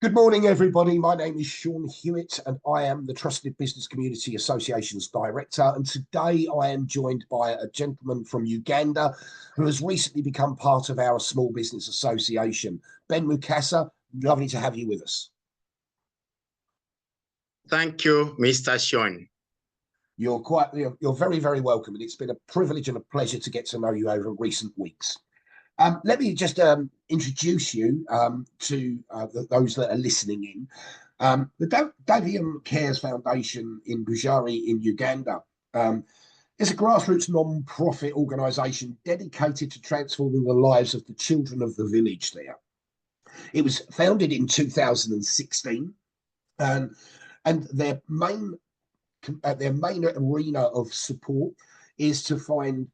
Good morning, everybody. My name is Sean Hewitt, and I am the Trusted Business Community Association's Director. And today I am joined by a gentleman from Uganda who has recently become part of our Small Business Association. Ben Mukasa, lovely to have you with us. Thank you, Mr. Sean. You're very, very welcome, and it's been a privilege and a pleasure to get to know you over recent weeks. Let me just introduce you to those that are listening in. The Davion Cares Foundation in Bujari in Uganda is a grassroots non-profit organisation dedicated to transforming the lives of the children of the village there. It was founded in 2016, and their main arena of support is to find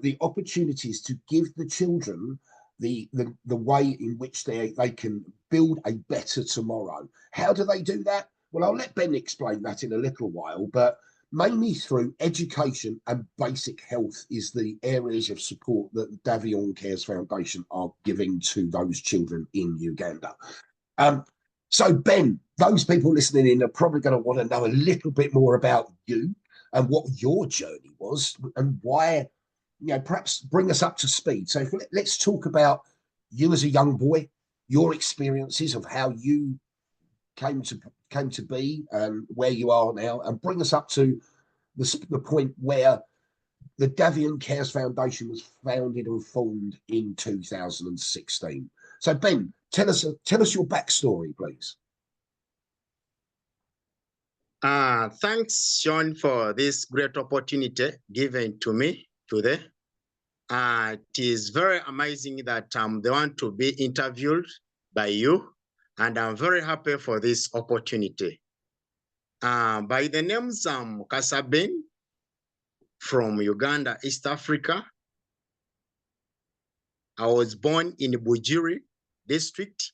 the opportunities to give the children the way in which they can build a better tomorrow. How do they do that? Well, I'll let Ben explain that in a little while, but mainly through education and basic health is the areas of support that the Davion Cares Foundation are giving to those children in Uganda. So Ben, those people listening in are probably going to want to know a little bit more about you and what your journey was and why, perhaps bring us up to speed. So let's talk about you as a young boy, your experiences of how you came to be and where you are now, and bring us up to the point where the Davion Cares Foundation was founded and formed in 2016. So Ben, tell us your backstory, please. Thanks, Sean, for this great opportunity given to me today. It is very amazing that I'm the one to be interviewed by you, and I'm very happy for this opportunity. By the names, I'm Mukasa Ben from Uganda, East Africa. I was born in Bujiri district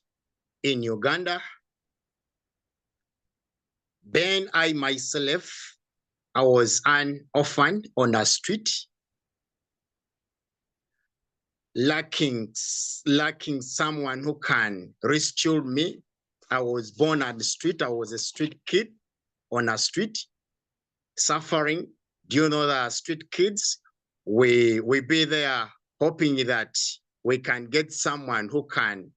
in Uganda. Ben, I myself, I was an orphan on a street, lacking someone who can rescue me. I was born on the street. I was a street kid on a street, suffering. Do you know that street kids, we be there hoping that we can get someone who can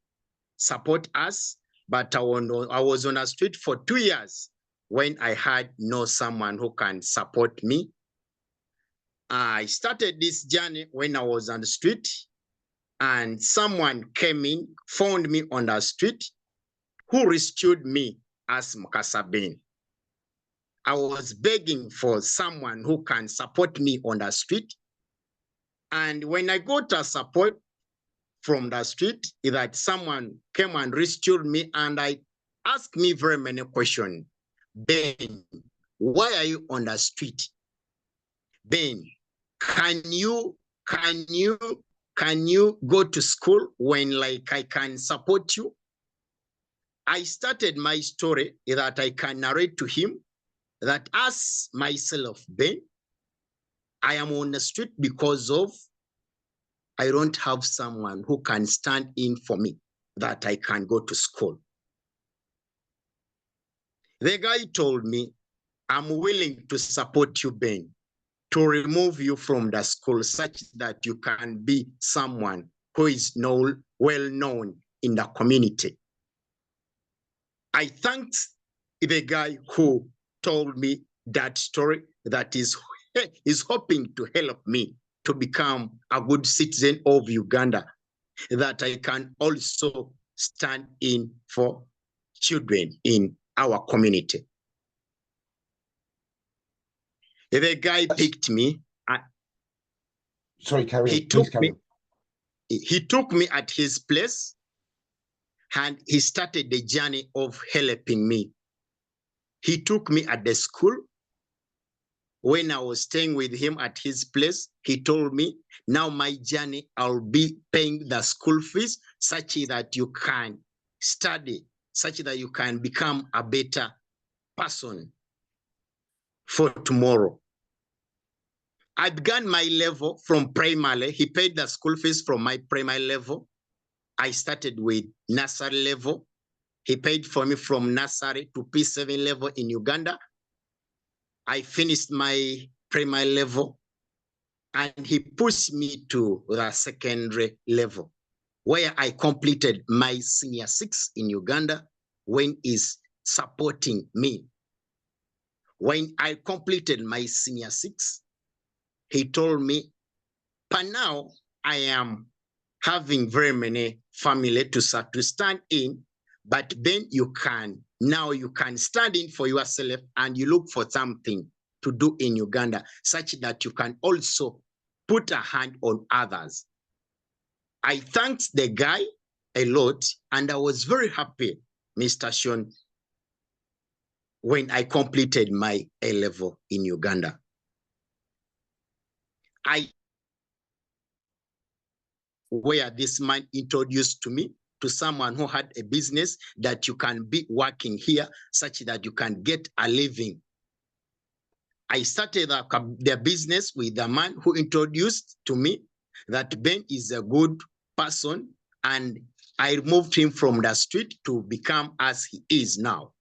support us. But I was on a street for 2 years when I had no someone who can support me. I started this journey when I was on the street, and someone came in, found me on the street, who rescued me as Mukasa Ben. I was begging for someone who can support me on the street. And when I got a support from the street, that someone came and rescued me, and I asked me very many questions. Ben, why are you on the street? Ben, can you go to school when I can support you? I started my story that I can narrate to him that as myself, Ben, I am on the street because of I don't have someone who can stand in for me that I can go to school. The guy told me, I'm willing to support you, Ben, to remove you from the school such that you can be someone who is well known in the community. I thanked the guy who told me that story, that is hoping to help me to become a good citizen of Uganda, that I can also stand in for children in our community. The guy picked me. Sorry, carry on. He took me at his place, and he started the journey of helping me. He took me at the school. When I was staying with him at his place, he told me, now my journey, I'll be paying the school fees such that you can study, such that you can become a better person for tomorrow. I began my level from primary. He paid the school fees from my primary level. I started with nursery level. He paid for me from nursery to P7 level in Uganda. I finished my primary level and he pushed me to the secondary level where I completed my senior 6 in Uganda when he's supporting me. When I completed my senior 6, he told me, "But now I am having very many family to stand in, but then you can stand in for yourself and you look for something to do in Uganda such that you can also put a hand on others." I thanked the guy a lot and I was very happy, Mr. Sean, when I completed my A level in Uganda. Where this man introduced to me to someone who had a business that you can be working here such that you can get a living. I started the business with the man who introduced to me that Ben is a good person, and I moved him from the street to become as he is now.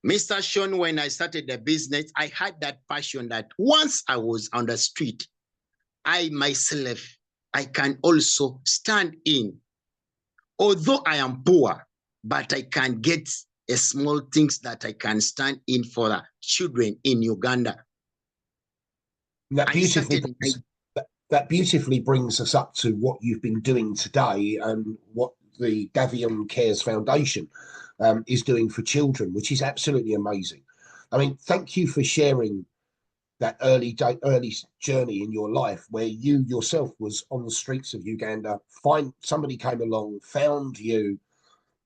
Mr. Sean, when I started the business, I had that passion that once I was on the street, I myself, I can also stand in. Although I am poor, but I can get a small things that I can stand in for the children in Uganda. That beautifully brings us up to what you've been doing today and what the Davion Cares Foundation is doing for children, which is absolutely amazing. I mean, thank you for sharing that early journey in your life where you yourself was on the streets of Uganda. Somebody came along, found you,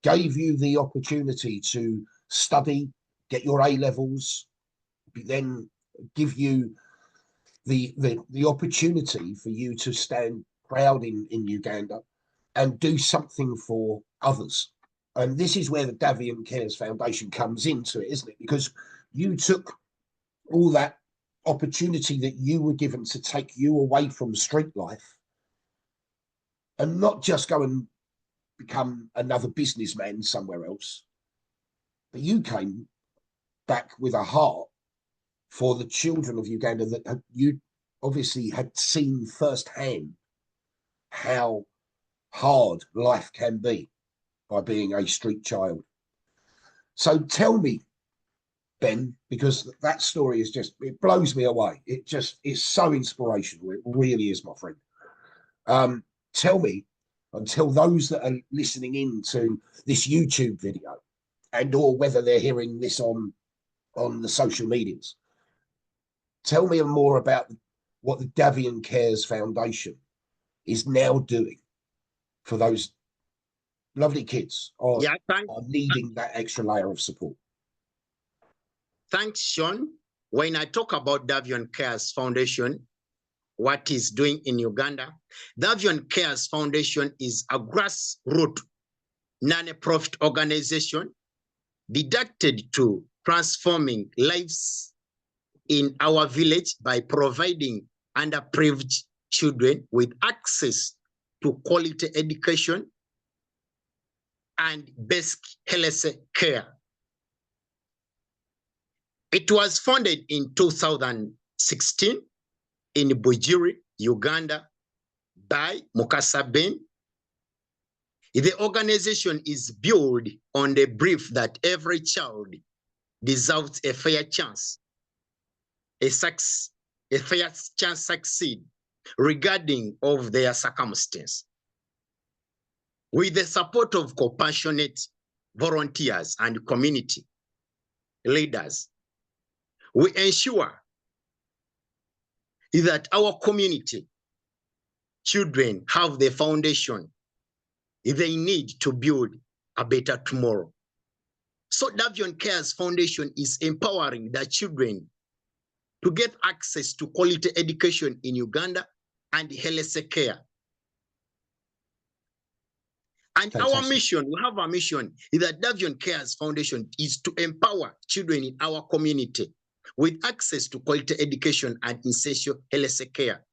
gave you the opportunity to study, get your A levels, then give you the opportunity for you to stand proud in Uganda and do something for others. And this is where the Davion Cares Foundation comes into it, isn't it? Because you took all that opportunity that you were given to take you away from street life and not just go and become another businessman somewhere else, but you came back with a heart for the children of Uganda that you obviously had seen firsthand how hard life can be by being a street child. So tell me, Ben, because that story is just, it blows me away. It just is so inspirational. It really is, my friend. Tell me, and tell those that are listening in to this YouTube video and or whether they're hearing this on the social medias, tell me more about what the Davion Cares Foundation is now doing for those lovely kids are needing that extra layer of support. Thanks, Sean. When I talk about Davion Cares Foundation, what is doing in Uganda, Davion Cares Foundation is a grassroots non-profit organization dedicated to transforming lives in our village by providing underprivileged children with access to quality education and basic health care. It was founded in 2016 in Bujiri, Uganda, by Mukasa Ben. The organization is built on the belief that every child deserves a fair chance, a fair chance to succeed regarding of their circumstance. With the support of compassionate volunteers and community leaders, we ensure that our community children have the foundation they need to build a better tomorrow. So Davion Cares Foundation is empowering the children to get access to quality education in Uganda and health care. And fantastic. Our mission, we have a mission, is that Davion Cares Foundation is to empower children in our community with access to quality education and essential health care.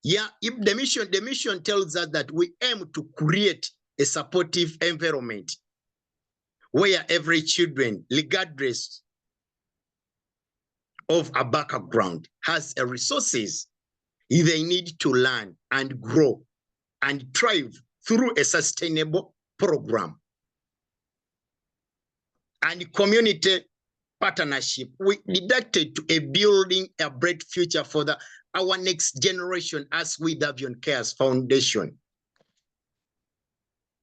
Yeah, if the mission tells us that we aim to create a supportive environment where every children, regardless of a background, has a resources they need to learn and grow and thrive through a sustainable program. And community partnership, we dedicated to a building a bright future for our next generation as we Davion Cares Foundation.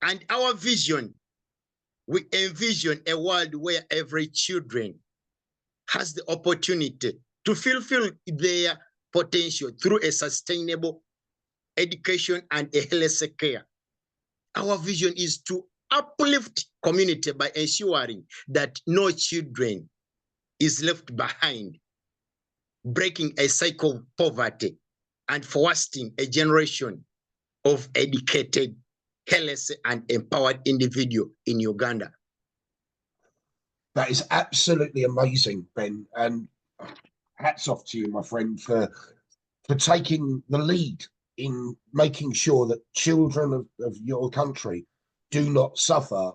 And our vision, we envision a world where every children has the opportunity to fulfill their potential through a sustainable education and a healthy care. Our vision is to uplift community by ensuring that no children is left behind, breaking a cycle of poverty and fostering a generation of educated, healthy, and empowered individual in Uganda. That is absolutely amazing, Ben, and hats off to you, my friend, for taking the lead in making sure that children of your country do not suffer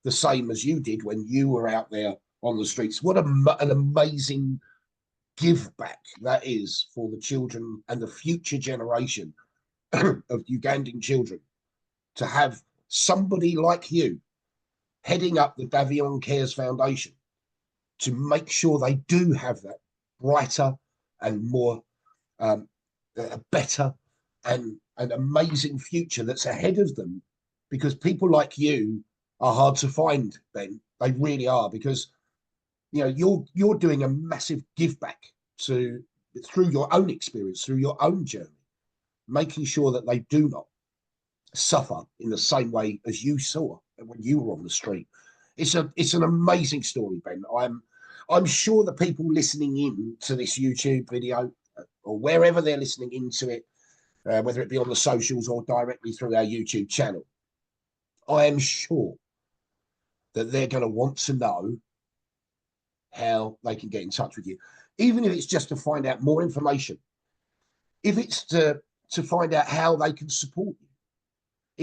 the same as you did when you were out there on the streets. What an amazing give back that is for the children and the future generation of Ugandan children to have somebody like you heading up the Davion Cares Foundation to make sure they do have that brighter and more better and an amazing future that's ahead of them, because people like you are hard to find, Ben. They really are, because you know you're doing a massive give back through your own experience, through your own journey, making sure that they do not suffer in the same way as you saw when you were on the street. It's an amazing story, Ben. I'm sure the people listening in to this YouTube video or wherever they're listening into it, whether it be on the socials or directly through our YouTube channel, I am sure that they're going to want to know how they can get in touch with you, even if it's just to find out more information, if it's to find out how they can support you.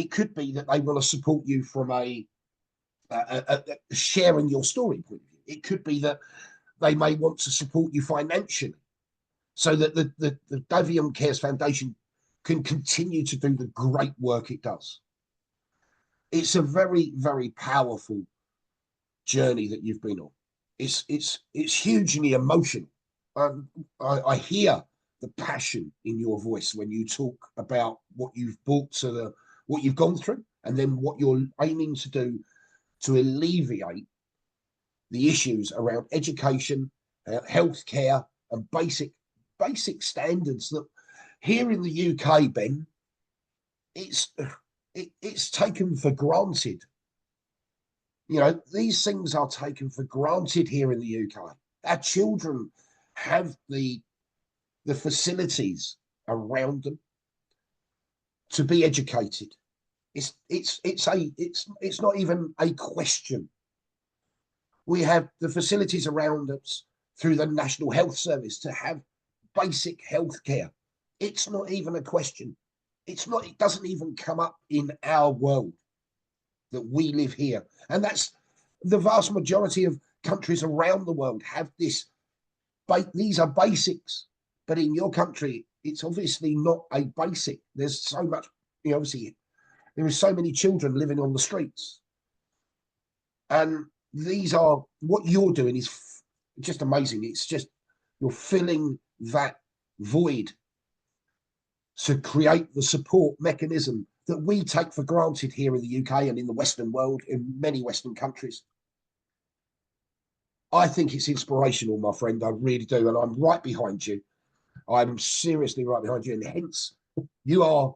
It could be that they want to support you from a sharing your story point of view. It could be that they may want to support you financially so that the Davion Cares Foundation can continue to do the great work it does. It's a very, very powerful journey that you've been on. It's hugely emotional. I hear the passion in your voice when you talk about what you've brought to what you've gone through, and then what you're aiming to do to alleviate the issues around education, healthcare, and basic standards that here in the UK, Ben, it's taken for granted. You know, these things are taken for granted here in the UK. Our children have the facilities around them to be educated. It's not even a question. We have the facilities around us through the National Health Service to have basic health care. It's not even a question. It doesn't even come up in our world that we live here. And that's the vast majority of countries around the world have this. These are basics, but in your country, it's obviously not a basic. There's so much, obviously, there is so many children living on the streets. And what you're doing is just amazing. It's just, you're filling that void to create the support mechanism that we take for granted here in the UK and in the Western world, in many Western countries. I think it's inspirational, my friend. I really do. And I'm right behind you. I'm seriously right behind you. And hence, you are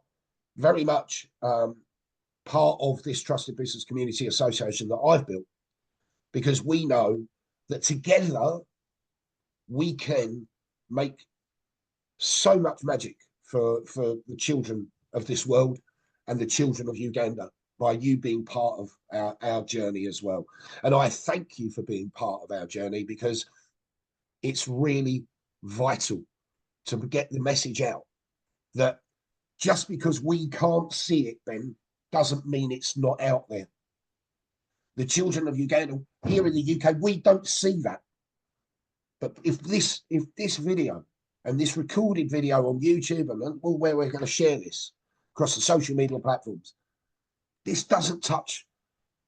very much part of this Trusted Business Community Association that I've built, because we know that together we can make so much magic for the children of this world and the children of Uganda by you being part of our journey as well. And I thank you for being part of our journey, because it's really vital to get the message out that just because we can't see it, Ben, doesn't mean it's not out there. The children of Uganda here in the UK, we don't see that. But if this video and this recorded video on YouTube and where we're going to share this across the social media platforms, this doesn't touch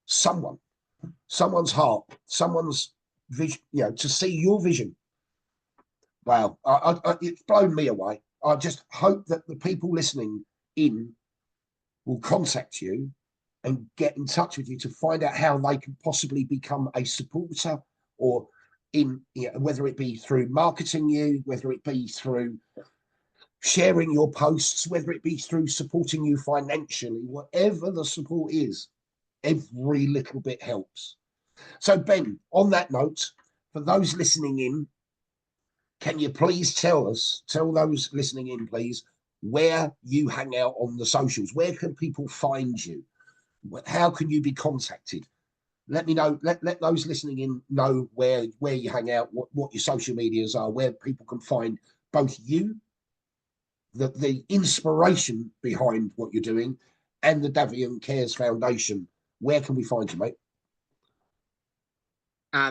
someone's heart, someone's vision, to see your vision. Wow, it's blown me away. I just hope that the people listening in will contact you and get in touch with you to find out how they can possibly become a supporter, or whether it be through marketing you, whether it be through sharing your posts, whether it be through supporting you financially, whatever the support is, every little bit helps. So Ben, on that note, for those listening in, can you please tell those listening in, please, where you hang out on the socials? Where can people find you? How can you be contacted? Let me know. Let those listening in know where you hang out, what your social medias are, where people can find both you, the inspiration behind what you're doing, and the Davion Cares Foundation. Where can we find you, mate?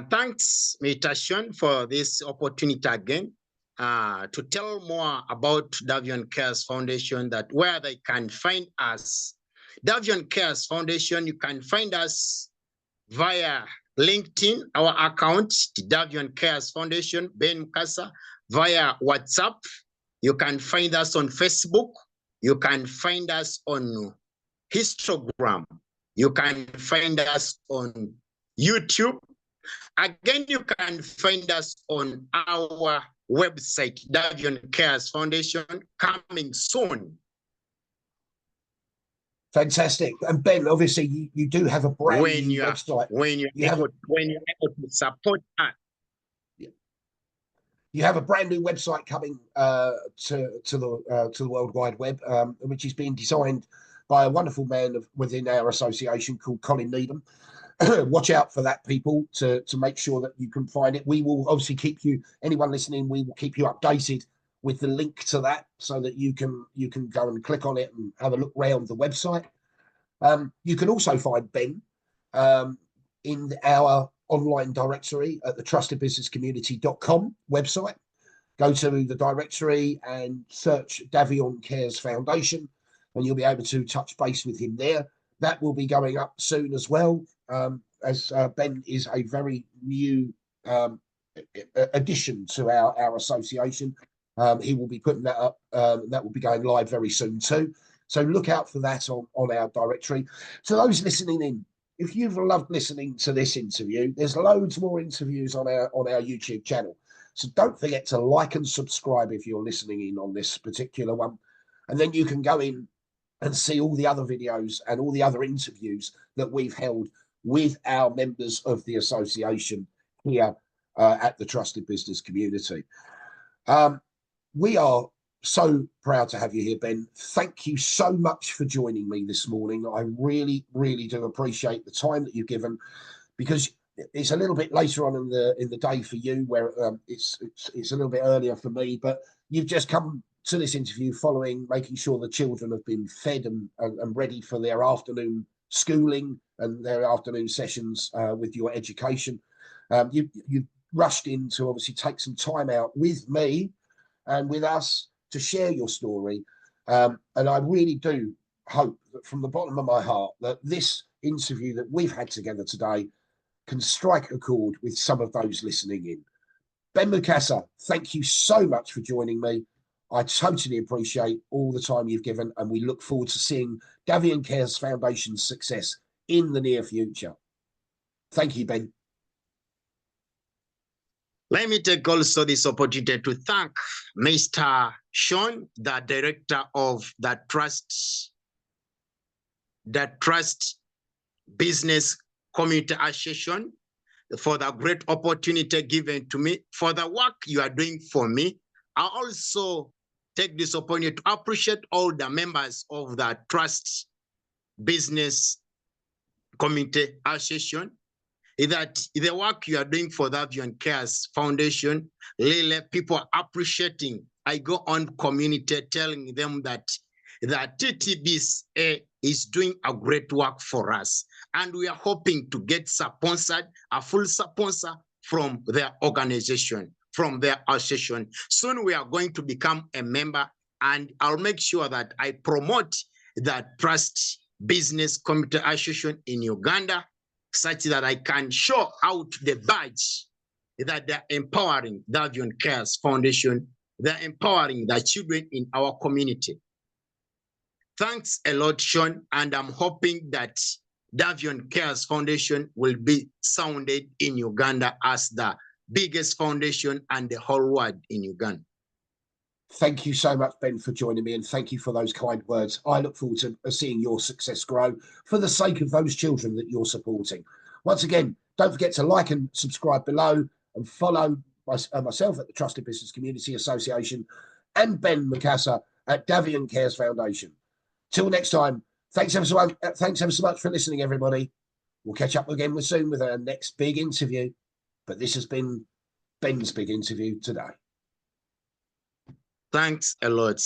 Thanks, Mr. Sean, for this opportunity again to tell more about Davion Cares Foundation, that where they can find us. Davion Cares Foundation, you can find us via LinkedIn, our account, Davion Cares Foundation, Ben Mukasa, via WhatsApp. You can find us on Facebook. You can find us on Instagram. You can find us on YouTube. Again, you can find us on our website, Davion Cares Foundation, coming soon. Fantastic. And Ben, obviously, you do have a brand new website. When you're able to support us. You have a brand new website coming to the World Wide Web, which is being designed by a wonderful man within our association called Colin Needham. Watch out for that, people, to make sure that you can find it. We will obviously keep you, anyone listening, we will keep you updated with the link to that, so that you can go and click on it and have a look around the website. You can also find Ben in our online directory at the trustedbusinesscommunity.com website. Go to the directory and search Davion Cares Foundation, and you'll be able to touch base with him there. That will be going up soon as well, as Ben is a very new addition to our association. He will be putting that up. That will be going live very soon too. So look out for that on our directory. To those listening in, if you've loved listening to this interview, there's loads more interviews on our YouTube channel. So don't forget to like and subscribe if you're listening in on this particular one. And then you can go in and see all the other videos and all the other interviews that we've held with our members of the association here at the Trusted Business Community. We are so proud to have you here, Ben. Thank you so much for joining me this morning. I really, really do appreciate the time that you've given, because it's a little bit later on in the day for you, where it's a little bit earlier for me. But you've just come to this interview following making sure the children have been fed and ready for their afternoon schooling and their afternoon sessions with your education. You've rushed in to obviously take some time out with me and with us to share your story. And I really do hope that from the bottom of my heart that this interview that we've had together today can strike a chord with some of those listening in. Ben Mukasa, thank you so much for joining me. I totally appreciate all the time you've given, and we look forward to seeing Davion Cares Foundation's success in the near future. Thank you, Ben. Let me take also this opportunity to thank Mr. Sean, the director of the Trust Business Community Association, for the great opportunity given to me, for the work you are doing for me. I also take this opportunity to appreciate all the members of the Trust Business Community Association, that the work you are doing for the Davion Cares Foundation, really people are appreciating. I go on community telling them that the TTBs is doing a great work for us. And we are hoping to get sponsored, a full sponsor from their organization, from their association. Soon we are going to become a member, and I'll make sure that I promote that Trust Business Community Association in Uganda, such that I can show out the badge that they're empowering Davion Cares Foundation. They're empowering the children in our community. Thanks a lot, Sean, and I'm hoping that Davion Cares Foundation will be sounded in Uganda as the biggest foundation and the whole world in Uganda. Thank you so much, Ben, for joining me, and thank you for those kind words. I look forward to seeing your success grow for the sake of those children that you're supporting. Once again, don't forget to like and subscribe below, and follow myself at the Trusted Business Community Association and Ben Mukasa at Davion Cares Foundation. Till next time, thanks ever so much for listening, everybody. We'll catch up again soon with our next big interview. But this has been Ben's big interview today. Thanks a lot.